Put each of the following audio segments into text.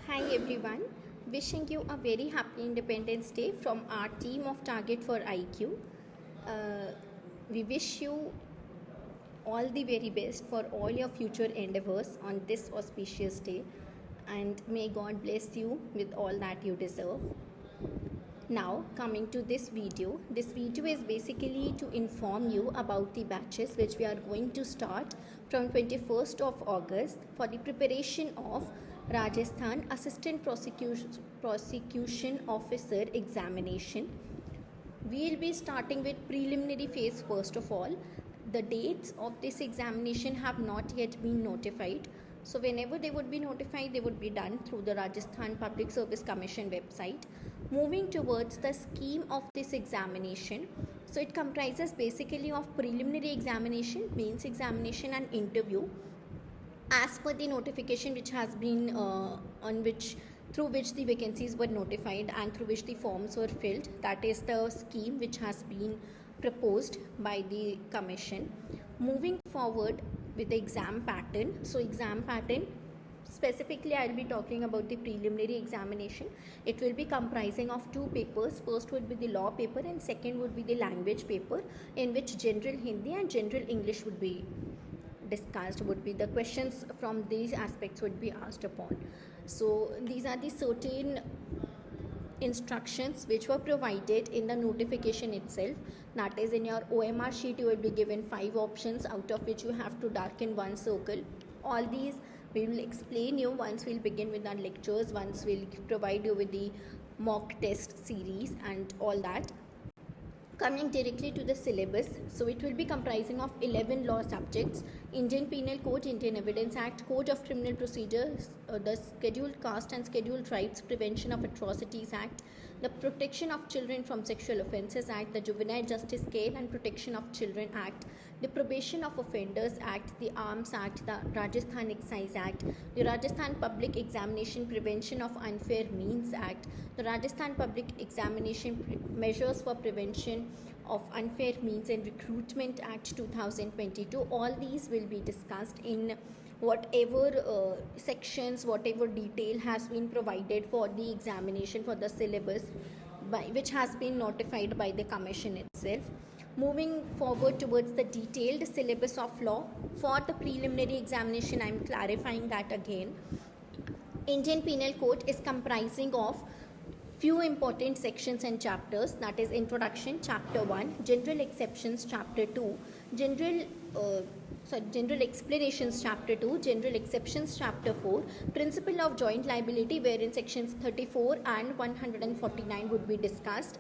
Hi everyone, wishing you a very happy Independence Day from our team of Target for IQ. We wish you all the very best for all your future endeavors on this auspicious day, and may God bless you with all that you deserve. Now coming to this video is basically to inform you about the batches which we are going to start from 21st of August for the preparation of Rajasthan Assistant Prosecution Officer examination. We will be starting with preliminary phase first of all. The dates of this examination have not yet been notified. So whenever they would be notified, they would be done through the Rajasthan Public Service Commission website. Moving towards the scheme of this examination. So it comprises basically of preliminary examination, mains examination and interview as per the notification which has been through which the vacancies were notified and through which the forms were filled. That is the scheme which has been proposed by the commission. Moving forward with the exam pattern. So exam pattern, specifically I will be talking about the preliminary examination. It will be comprising of two papers. First would be the law paper and second would be the language paper, in which general Hindi and general English would be discussed. Would be the questions from these aspects would be asked upon. So these are the certain instructions which were provided in the notification itself. That is, in your OMR sheet you will be given 5 options, out of which you have to darken one circle. All these we will explain you once we'll begin with our lectures, once we'll provide you with the mock test series and all that. Coming directly to the syllabus, so it will be comprising of 11 law subjects: Indian Penal Code, Indian Evidence Act, Code of Criminal Procedures, the Scheduled Caste and Scheduled Tribes Prevention of Atrocities Act, the Protection of Children from Sexual Offences Act, the Juvenile Justice Care and Protection of Children Act, the Probation of Offenders Act, the Arms Act, the Rajasthan Excise Act, the Rajasthan Public Examination Prevention of Unfair Means Act, the Rajasthan Public Examination Measures for Prevention of Unfair Means and Recruitment Act 2022. All these will be discussed in whatever sections, whatever detail has been provided for the examination for the syllabus, which has been notified by the commission itself. Moving forward towards the detailed syllabus of law for the preliminary examination, I am clarifying that again. Indian Penal Code is comprising of few important sections and chapters, that is introduction chapter 1, general exceptions chapter 2, general explanations chapter 2, general exceptions chapter 4, principle of joint liability, wherein sections 34 and 149 would be discussed.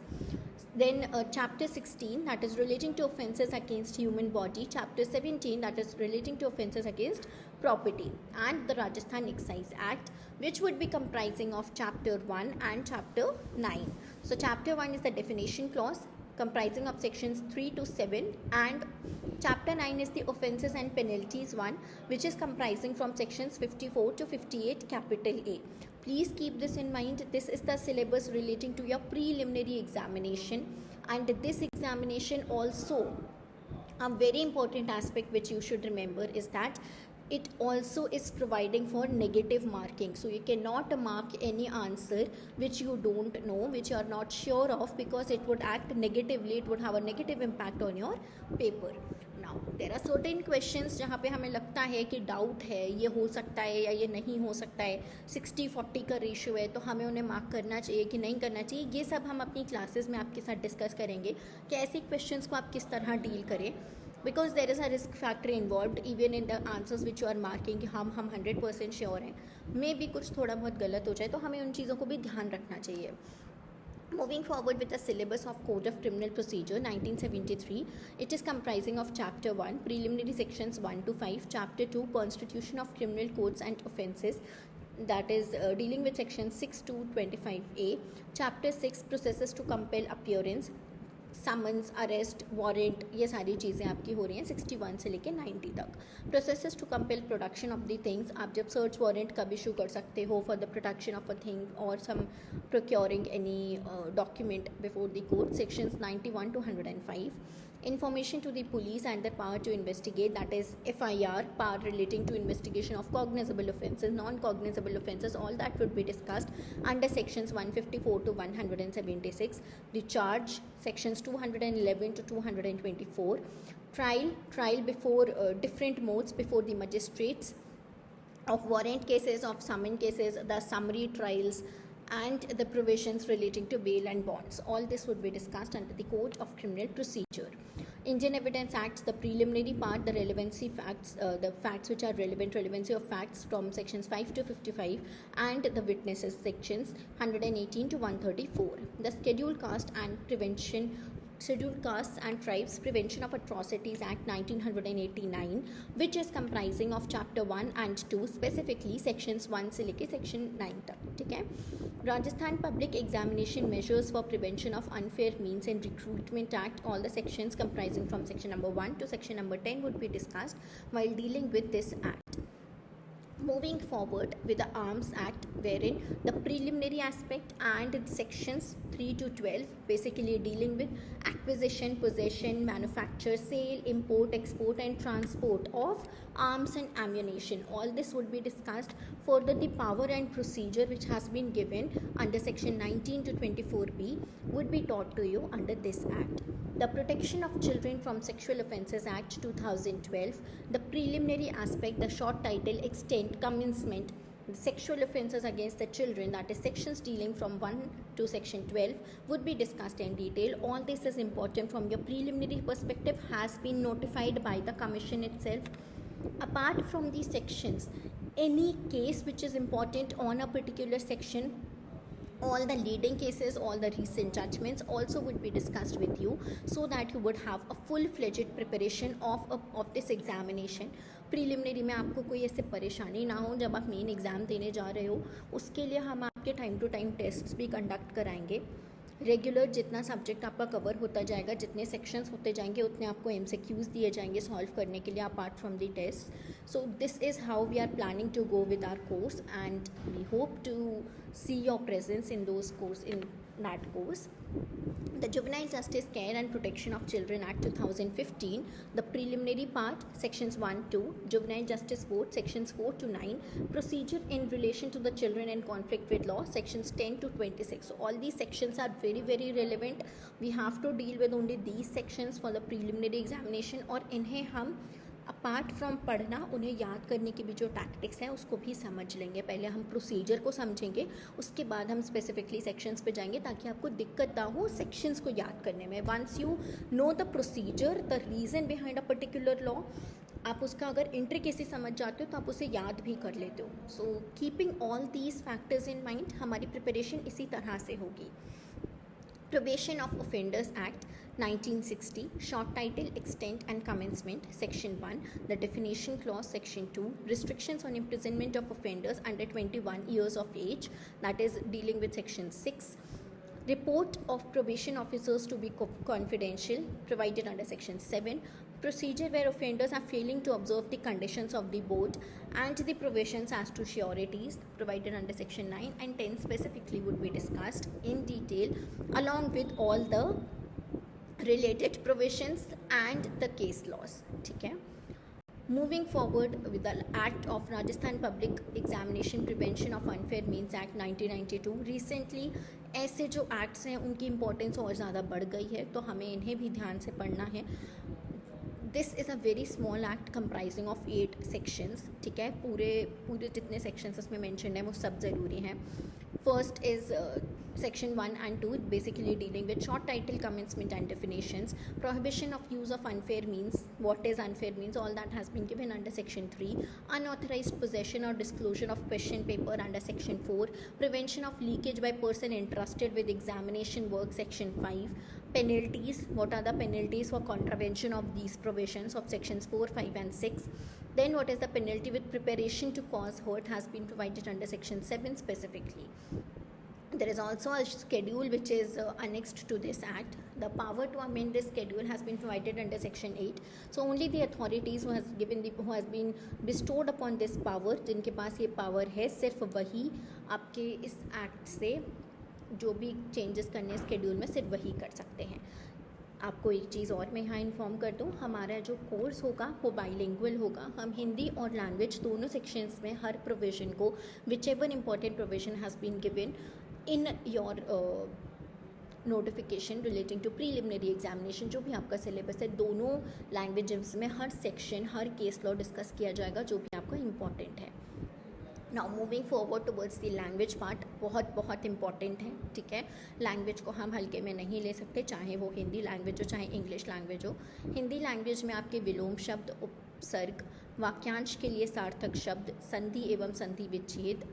Then chapter 16, that is relating to offences against human body, chapter 17, that is relating to offences against property, and the Rajasthan Excise Act, which would be comprising of chapter 1 and chapter 9. So chapter 1 is the definition clause, comprising of sections 3 to 7, and chapter 9 is the offences and penalties one, which is comprising from sections 54 to 58 capital A. Please keep this in mind. This is the syllabus relating to your preliminary examination, and this examination also, a very important aspect which you should remember is that it also is providing for negative marking. So you cannot mark any answer which you don't know, which you are not sure of, because it would act negatively, it would have a negative impact on your paper. Now there are certain questions जहाँ पे हमें लगता है कि doubt है, ये हो सकता है या ये नहीं हो सकता है, 60-40 का रेशियो है, तो हमें उन्हें मार्क करना चाहिए कि नहीं करना चाहिए, ये सब हम अपनी क्लासेस में आपके साथ डिस्कस करेंगे कि ऐसे क्वेश्चंस को आप किस तरह डील करें, because there is a risk factor involved even in the answers which you are marking कि हम 100% श्योर हैं, मे भी कुछ थोड़ा बहुत गलत हो जाए, तो हमें उन चीज़ों को भी ध्यान रखना चाहिए. Moving forward with the syllabus of Code of Criminal Procedure 1973, it is comprising of chapter 1, preliminary sections 1 to 5, chapter 2, Constitution of Criminal Codes and Offences, that is dealing with sections 6 to 25A, chapter 6, processes to compel appearance, summons, arrest, warrant, ये सारी चीज़ें आपकी हो रही हैं 61 से लेके 90 तक. Processes to compel production of the things, आप जब सर्च वारंट कब इशू कर सकते हो for the production of a thing और some procuring any document before the court, sections 91 to 105. Information to the police and their power to investigate, that is FIR, power relating to investigation of cognizable offences, non-cognizable offences, all that would be discussed under sections 154 to 176. The charge, sections 211 to 224. Trial before different modes before the magistrates, of warrant cases, of summon cases, the summary trials, and the provisions relating to bail and bonds. All this would be discussed under the Code of Criminal Procedure. Indian Evidence Acts, the preliminary part, the relevancy facts, the facts which are relevant, relevancy of facts from sections 5 to 55, and the witnesses sections 118 to 134. The Scheduled Castes and Tribes Prevention of Atrocities Act 1989, which is comprising of chapter 1 and 2, specifically sections 1 से लेके section 9 तक, ठीक है. Rajasthan Public Examination Measures for Prevention of Unfair Means and Recruitment Act, all the sections comprising from section number 1 to section number 10 would be discussed while dealing with this act. Moving forward with the Arms Act, wherein the preliminary aspect and sections 3 to 12 basically dealing with acquisition, possession, manufacture, sale, import, export and transport of arms and ammunition. All this would be discussed. Further, the power and procedure which has been given under section 19 to 24B would be taught to you under this act. The Protection of Children from Sexual Offences Act 2012, the preliminary aspect, the short title, extent, commencement, the sexual offences against the children, that is sections dealing from 1 to section 12, would be discussed in detail. All this is important from your preliminary perspective, has been notified by the commission itself. Apart from these sections, any case which is important on a particular section, all the leading cases, all the recent judgments also would be discussed with you, so that you would have a full-fledged preparation of this examination. Preliminary में आपको कोई ऐसे परेशानी ना हो जब आप main exam देने जा रहे हो. उसके लिए हम आपके टाइम टू टाइम टेस्ट्स भी कंडक्ट कराएंगे. रेगुलर जितना सब्जेक्ट आपका कवर होता जाएगा, जितने सेक्शंस होते जाएंगे, उतने आपको MCQs दिए जाएंगे सॉल्व करने के लिए apart from the test. So this is how we are planning to go with our course and we hope to see your presence in that course. The Juvenile Justice Care and Protection of Children Act 2015, the preliminary part, sections 1-2, Juvenile Justice Board, sections 4-9, procedure in relation to the children in conflict with law, sections 10 to 26. So all these sections are very, very relevant. We have to deal with only these sections for the preliminary examination, और इन्हें हम apart from पढ़ना, उन्हें याद करने की भी जो टैक्टिक्स हैं उसको भी समझ लेंगे. पहले हम प्रोसीजर को समझेंगे, उसके बाद हम स्पेसिफिकली सेक्शंस पे जाएंगे ताकि आपको दिक्कत ना हो सेक्शंस को याद करने में. Once you know the procedure, the reason behind a particular law, आप उसका अगर इंट्रिकेसी समझ जाते हो तो आप उसे याद भी कर लेते हो. So keeping all these factors in mind, हमारी प्रिपरेशन इसी तरह से होगी. Probation of Offenders Act 1960, short title, extent and commencement, section 1, the definition clause, section 2, restrictions on imprisonment of offenders under 21 years of age, that is dealing with section 6, report of probation officers to be confidential, provided under section 7, procedure where offenders are failing to observe the conditions of the board and the provisions as to sureties, provided under section 9 and 10 specifically would be discussed in detail along with all the related provisions and the case laws. ठीक है. Moving forward with the Act of Rajasthan Public Examination Prevention of Unfair Means Act 1992, recently ऐसे जो acts हैं उनकी importance और ज़्यादा बढ़ गई है, तो हमें इन्हें भी ध्यान से पढ़ना है. This is a very small act comprising of 8 sections. ठीक है, पूरे जितने सेक्शंस इसमें मेंशन है वो सब ज़रूरी हैं. First is section 1 and 2, basically dealing with short title, commencement and definitions, prohibition of use of unfair means, what is unfair means, all that has been given under section 3, unauthorized possession or disclosure of question paper under section 4, prevention of leakage by person entrusted with examination work, section 5, penalties, what are the penalties for contravention of these provisions of sections 4, 5 and 6, then what is the penalty with preparation to cause hurt has been provided under section 7 specifically. There is also a schedule which is annexed to this act. The power to amend this schedule has been provided under section 8. So only the authorities who has been bestowed upon this power, जिनके पास ये power है, सिर्फ वही आपके इस act से जो भी changes करने schedule में सिर्फ वही कर सकते हैं. आपको एक चीज़ और मैं यहाँ इन्फॉर्म कर दूँ, हमारा जो कोर्स होगा वो बाइलिंगुअल होगा। हम हिंदी और लैंग्वेज दोनों सेक्शंस में हर प्रोविज़न को, whichever important provision has been given in your notification relating to preliminary examination, जो भी आपका सिलेबस है, दोनों लैंग्वेजेस में हर सेक्शन, हर केस लॉ डिस्कस किया जाएगा जो भी आपका इम्पॉर्टेंट है। Now moving forward towards the language part, बहुत बहुत इंपॉर्टेंट है, ठीक है। लैंग्वेज को हम हल्के में नहीं ले सकते, चाहे वो हिंदी लैंग्वेज हो चाहे इंग्लिश लैंग्वेज हो। हिंदी लैंग्वेज में आपके विलोम शब्द, उपसर्ग, वाक्यांश के लिए सार्थक शब्द, संधि एवं संधि विच्छेद,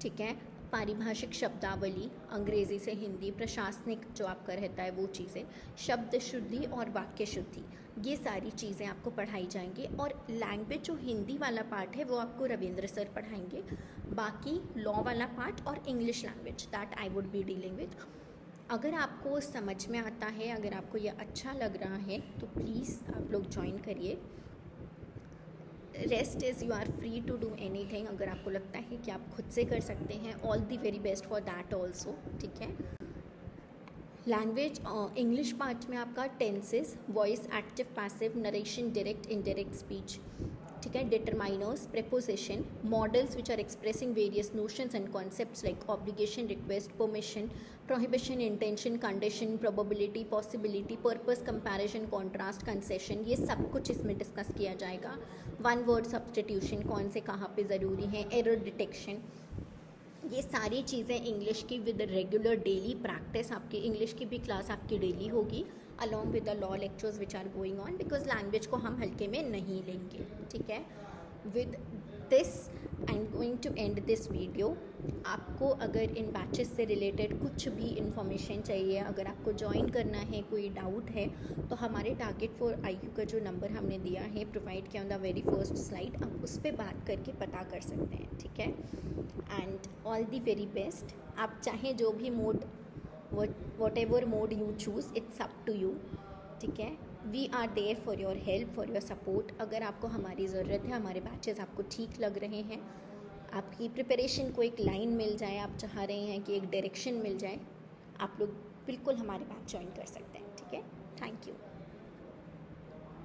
ठीक है, पारिभाषिक शब्दावली, अंग्रेज़ी से हिंदी, प्रशासनिक जो आपका रहता है वो चीज़ें, शब्द शुद्धि और वाक्य शुद्धि, ये सारी चीज़ें आपको पढ़ाई जाएंगी। और लैंग्वेज जो हिंदी वाला पार्ट है वो आपको रविंद्र सर पढ़ाएंगे। बाकी लॉ वाला पार्ट और English language that I would be dealing with. अगर आपको समझ में आता है, अगर आपको ये अच्छा लग रहा है तो प्लीज़ आप लोग ज्वाइन करिए। Rest is you are free to do anything. अगर आपको लगता है कि आप खुद से कर सकते हैं, all the very best for that also, ठीक है। लैंग्वेज इंग्लिश पार्ट में आपका tenses, voice, active, passive, narration, direct, indirect speech, ठीक है, determiners, preposition, modals which are expressing various notions and concepts like obligation, request, permission, prohibition, intention, condition, probability, possibility, purpose, comparison, contrast, concession, ये सब कुछ इसमें discuss किया जाएगा। One word substitution कौन से कहाँ पे ज़रूरी है, एरर डिटेक्शन, ये सारी चीज़ें इंग्लिश की विद रेगुलर डेली प्रैक्टिस, आपकी इंग्लिश की भी क्लास आपकी डेली होगी along with the law lectures which are going on, because language को हम हल्के में नहीं लेंगे, ठीक है। With this I am going to end this video. आपको अगर इन बैचेस से रिलेटेड कुछ भी इंफॉर्मेशन चाहिए, अगर आपको ज्वाइन करना है, कोई डाउट है, तो हमारे टारगेट फॉर IQ का जो नंबर हमने दिया है, प्रोवाइड किया on the very first slide, आप उस पर बात करके पता कर सकते हैं, ठीक है। And all the very best. आप चाहें जो भी mode, whatever mode you choose, it's up to you, ठीक है। We are there for your help, for your support. अगर आपको हमारी ज़रूरत है, हमारे बैचेस आपको ठीक लग रहे हैं, आपकी प्रिपरेशन को एक लाइन मिल जाए, आप चाह रहे हैं कि एक डायरेक्शन मिल जाए, आप लोग बिल्कुल हमारे बैच ज्वाइन कर सकते हैं, ठीक है। Thank you.